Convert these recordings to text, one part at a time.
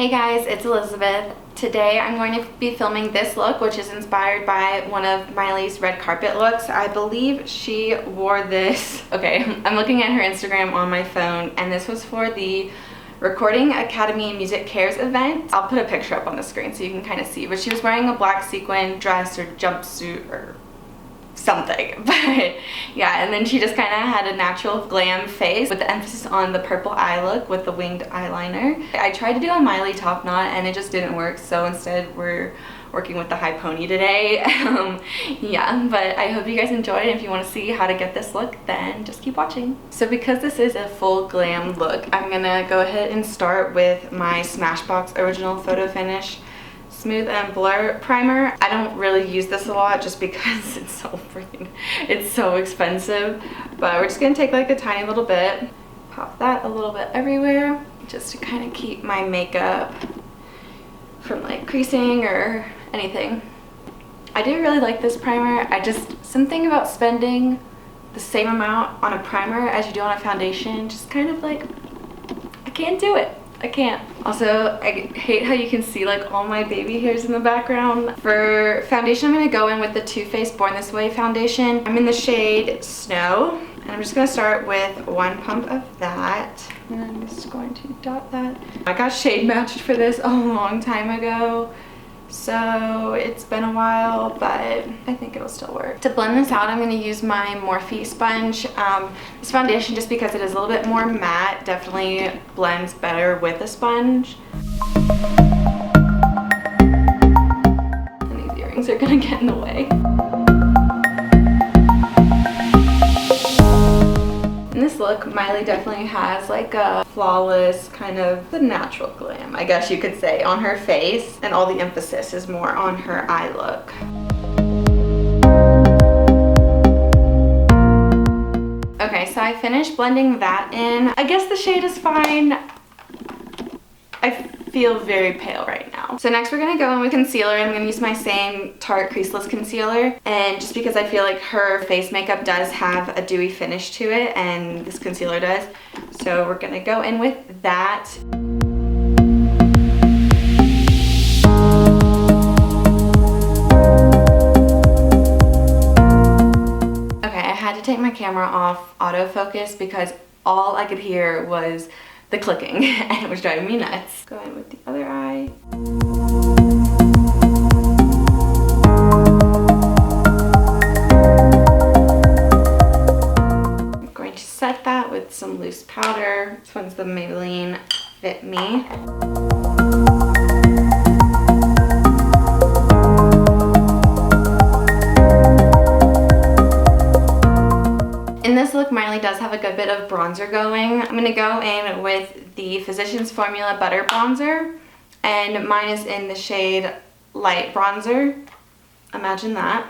Hey guys, it's Elizabeth. Today I'm going to be filming this look, which is inspired by one of Miley's red carpet looks. I believe she wore this. Okay, I'm looking at her Instagram on my phone, and this was for the Recording Academy Music Cares event. I'll put a picture up on the screen so you can kind of see, but she was wearing a black sequin dress or jumpsuit or something. But yeah, and then she just kind of had a natural glam face with the emphasis on the purple eye look with the winged eyeliner. I tried to do a Miley top knot and it just didn't work, so instead we're working with the high pony today. Yeah, but I hope you guys enjoyed, and if you want to see how to get this look, then just keep watching. So because this is a full glam look, I'm gonna go ahead and start with my Smashbox Original Photo Finish Smooth and Blur Primer. I don't really use this a lot just because it's so expensive, but we're just gonna take like a tiny little bit, pop that a little bit everywhere, just to kind of keep my makeup from like creasing or anything. I do really like this primer. Something about spending the same amount on a primer as you do on a foundation, just kind of like, I can't do it. I can't. Also, I hate how you can see like all my baby hairs in the background. For foundation, I'm going to go in with the Too Faced Born This Way foundation. I'm in the shade Snow, and I'm just going to start with one pump of that. And I'm just going to dot that. I got shade matched for this a long time ago, so it's been a while, but I think it'll still work. To blend this out, I'm going to use my Morphe sponge. This foundation, just because it is a little bit more matte, definitely blends better with a sponge. And these earrings are going to get in the way. In this look, Miley definitely has like a flawless kind of the natural glam, I guess you could say, on her face, and all the emphasis is more on her eye look. Okay, so I finished blending that in. I guess the shade is fine. I feel very pale right now. So next we're gonna go in with concealer. I'm gonna use my same Tarte creaseless concealer, and just because I feel like her face makeup does have a dewy finish to it, and this concealer does, so we're gonna go in with that. Okay, I had to take my camera off autofocus because all I could hear was the clicking and it was driving me nuts. Go in with the other eye. I'm going to set that with some loose powder. This one's the Maybelline Fit Me. In this look, Miley does have a good bit of bronzer going. I'm going to go in with the Physicians Formula Butter Bronzer, and mine is in the shade Light Bronzer. Imagine that.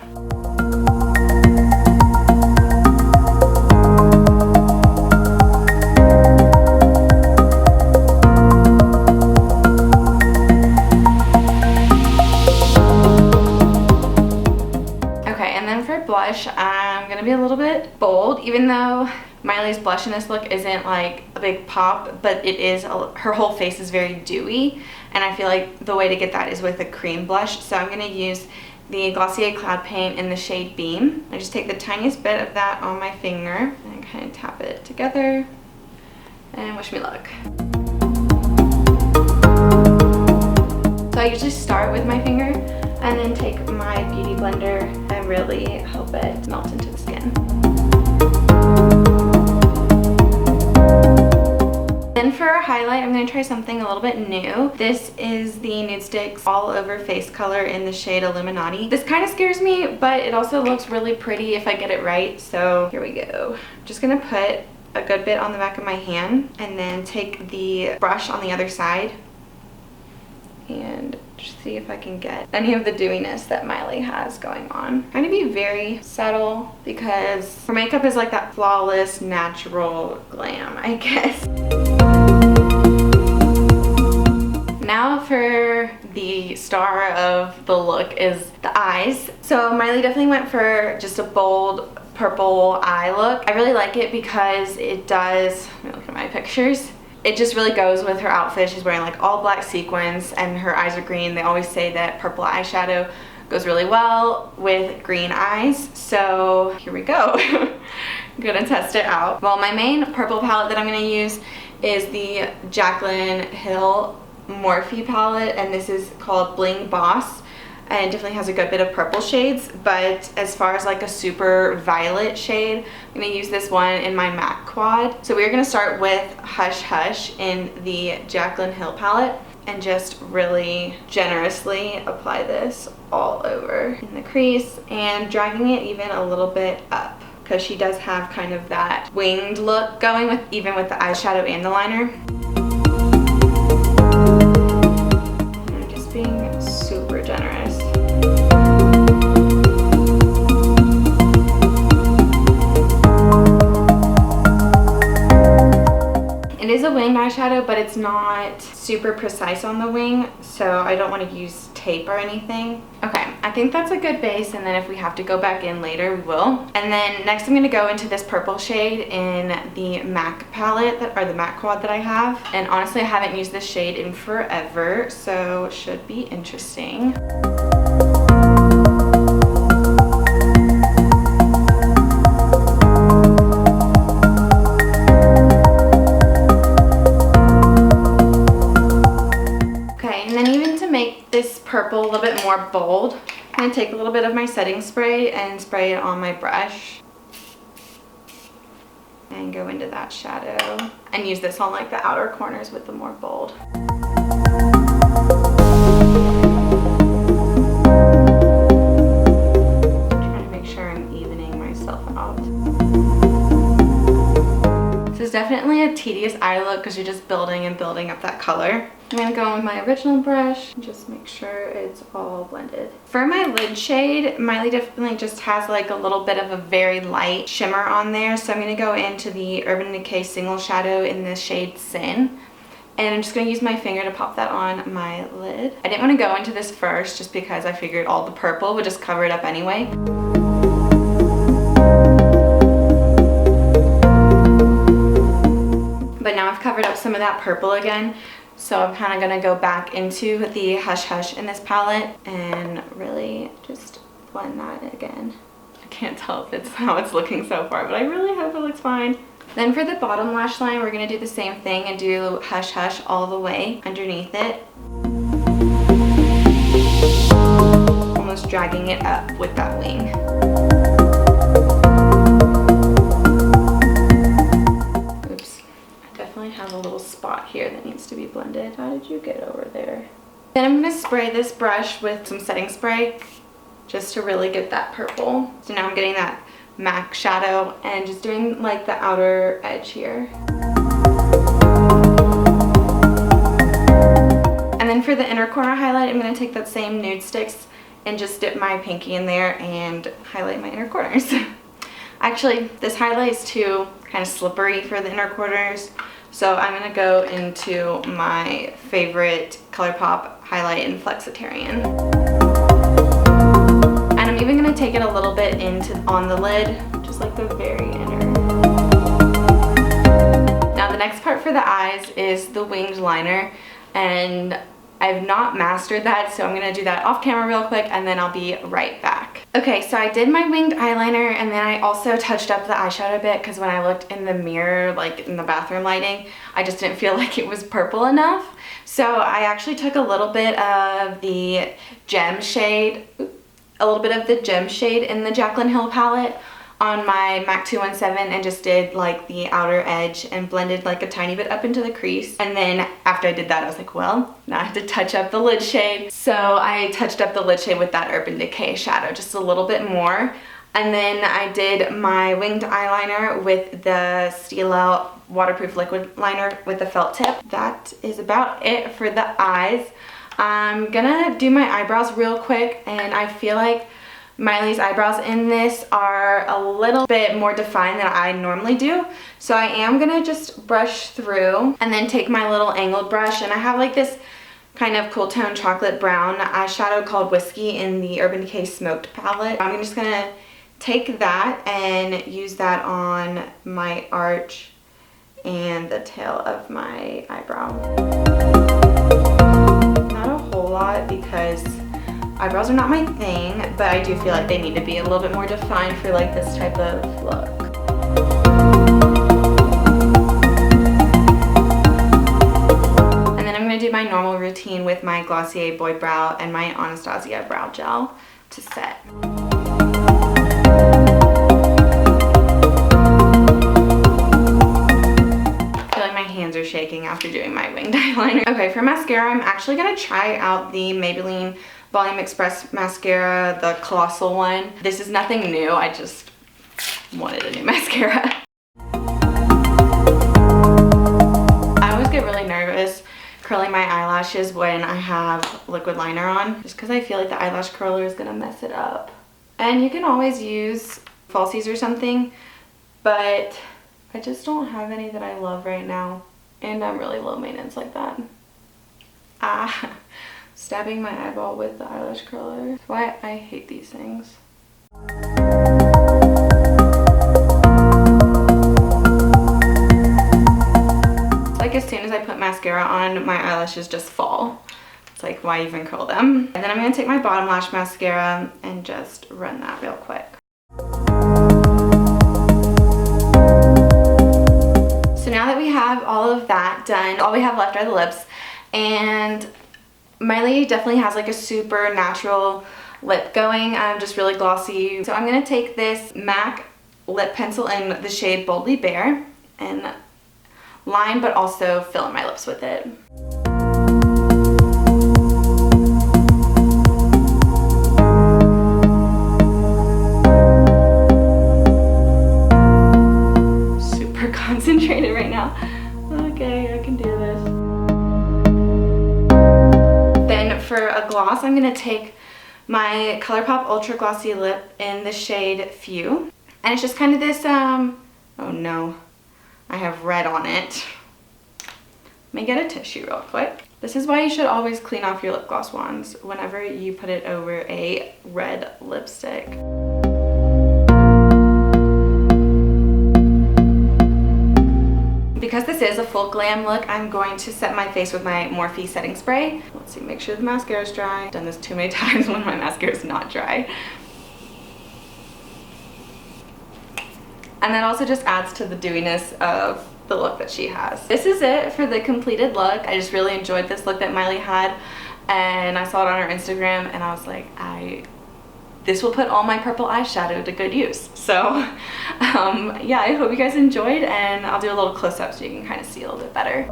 Blush, I'm gonna be a little bit bold, even though Miley's blush in this look isn't like a big pop, but it is, her whole face is very dewy, and I feel like the way to get that is with a cream blush. So I'm gonna use the Glossier Cloud Paint in the shade Beam. I just take the tiniest bit of that on my finger and kind of tap it together, and wish me luck. So I usually start with my finger and then take my beauty blender and really help it melt into the skin. Then for a highlight, I'm going to try something a little bit new. This is the Nude Stix All Over Face Color in the shade Illumi-naughty. This kind of scares me, but it also looks really pretty if I get it right, so here we go. I'm just going to put a good bit on the back of my hand and then take the brush on the other side and just see if I can get any of the dewiness that Miley has going on. Trying to be very subtle because her makeup is like that flawless, natural glam, I guess. Now for the star of the look is the eyes. So Miley definitely went for just a bold purple eye look. I really like it because it does, let me look at my pictures. it just really goes with her outfit. She's wearing like all black sequins and her eyes are green. They always say that purple eyeshadow goes really well with green eyes. So here we go. I'm gonna test it out. Well, my main purple palette that I'm gonna use is the Jaclyn Hill Morphe palette, and this is called Bling Boss. And it definitely has a good bit of purple shades, but as far as like a super violet shade, I'm going to use this one in my MAC quad. So we're going to start with Hush Hush in the Jaclyn Hill palette and just really generously apply this all over in the crease and dragging it even a little bit up, because she does have kind of that winged look going with even with the eyeshadow and the liner. I'm just being super generous. It is a winged eyeshadow, but it's not super precise on the wing, so I don't want to use tape or anything. Okay, I think that's a good base, and then if we have to go back in later, we will. And then next I'm going to go into this purple shade in the MAC palette, or the MAC quad that I have. And honestly, I haven't used this shade in forever, so it should be interesting. Purple a little bit more bold, I'm going to take a little bit of my setting spray and spray it on my brush and go into that shadow and use this on like the outer corners with the more bold. Trying to make sure I'm evening myself out. This is definitely a tedious eye look because you're just building and building up that color. I'm going to go in with my original brush and just make sure it's all blended. For my lid shade, Miley definitely just has like a little bit of a very light shimmer on there. So I'm going to go into the Urban Decay Single Shadow in the shade Sin. And I'm just going to use my finger to pop that on my lid. I didn't want to go into this first just because I figured all the purple would just cover it up anyway. But now I've covered up some of that purple again. So I'm kind of going to go back into the Hush Hush in this palette and really just blend that again. I can't tell if it's how it's looking so far, but I really hope it looks fine. Then for the bottom lash line, we're going to do the same thing and do Hush Hush all the way underneath it. Almost dragging it up with that wing. Have a little spot here that needs to be blended. How did you get over there? Then I'm going to spray this brush with some setting spray just to really get that purple. So now I'm getting that MAC shadow and just doing like the outer edge here. And then for the inner corner highlight, I'm going to take that same nude sticks and just dip my pinky in there and highlight my inner corners. Actually, this highlight is too kind of slippery for the inner corners. So I'm going to go into my favorite ColourPop highlight in Flexitarian. And I'm even going to take it a little bit on the lid, just like the very inner. Now the next part for the eyes is the winged liner, and I've not mastered that, so I'm going to do that off camera real quick and then I'll be right back. Okay, so I did my winged eyeliner and then I also touched up the eyeshadow a bit because when I looked in the mirror, like in the bathroom lighting, I just didn't feel like it was purple enough. So I actually took a little bit of the gem shade, in the Jaclyn Hill palette on my MAC 217 and just did like the outer edge and blended like a tiny bit up into the crease. And then after I did that, I was like, well, now I have to touch up the lid shade. So I touched up the lid shade with that Urban Decay shadow just a little bit more. And then I did my winged eyeliner with the Stila waterproof liquid liner with the felt tip. That is about it for the eyes. I'm gonna do my eyebrows real quick, and I feel like Miley's eyebrows in this are a little bit more defined than I normally do. So I am gonna just brush through and then take my little angled brush, and I have like this kind of cool tone chocolate brown eyeshadow called Whiskey in the Urban Decay Smoked palette. I'm just gonna take that and use that on my arch and the tail of my eyebrow. Not a whole lot because eyebrows are not my thing, but I do feel like they need to be a little bit more defined for like this type of look. And then I'm going to do my normal routine with my Glossier Boy Brow and my Anastasia brow gel to set. Hands are shaking after doing my winged eyeliner. Okay, for mascara, I'm actually gonna try out the Maybelline Volume Express mascara, the Colossal one. This is nothing new, I just wanted a new mascara. I always get really nervous curling my eyelashes when I have liquid liner on, just because I feel like the eyelash curler is gonna mess it up. And you can always use falsies or something, but I just don't have any that I love right now, and I'm really low maintenance like that. Stabbing my eyeball with the eyelash curler. That's why I hate these things. It's like as soon as I put mascara on, my eyelashes just fall. It's like, why even curl them? And then I'm gonna take my bottom lash mascara and just run that real quick. So now that we have all of that done, all we have left are the lips, and Miley definitely has like a super natural lip going. I'm just really glossy. So I'm going to take this MAC lip pencil in the shade Boldly Bare and line, but also fill in my lips with it. Concentrated right now. Okay, I can do this. Then for a gloss, I'm going to take my ColourPop Ultra Glossy Lip in the shade Phew. And it's just kind of this, oh no, I have red on it. Let me get a tissue real quick. This is why you should always clean off your lip gloss wands whenever you put it over a red lipstick. Because this is a full glam look, I'm going to set my face with my Morphe setting spray. Let's see, make sure the mascara is dry. I've done this too many times when my mascara is not dry. And that also just adds to the dewiness of the look that she has. This is it for the completed look. I just really enjoyed this look that Miley had, and I saw it on her Instagram and I was like, this will put all my purple eyeshadow to good use. So yeah, I hope you guys enjoyed, and I'll do a little close-up so you can kind of see a little bit better.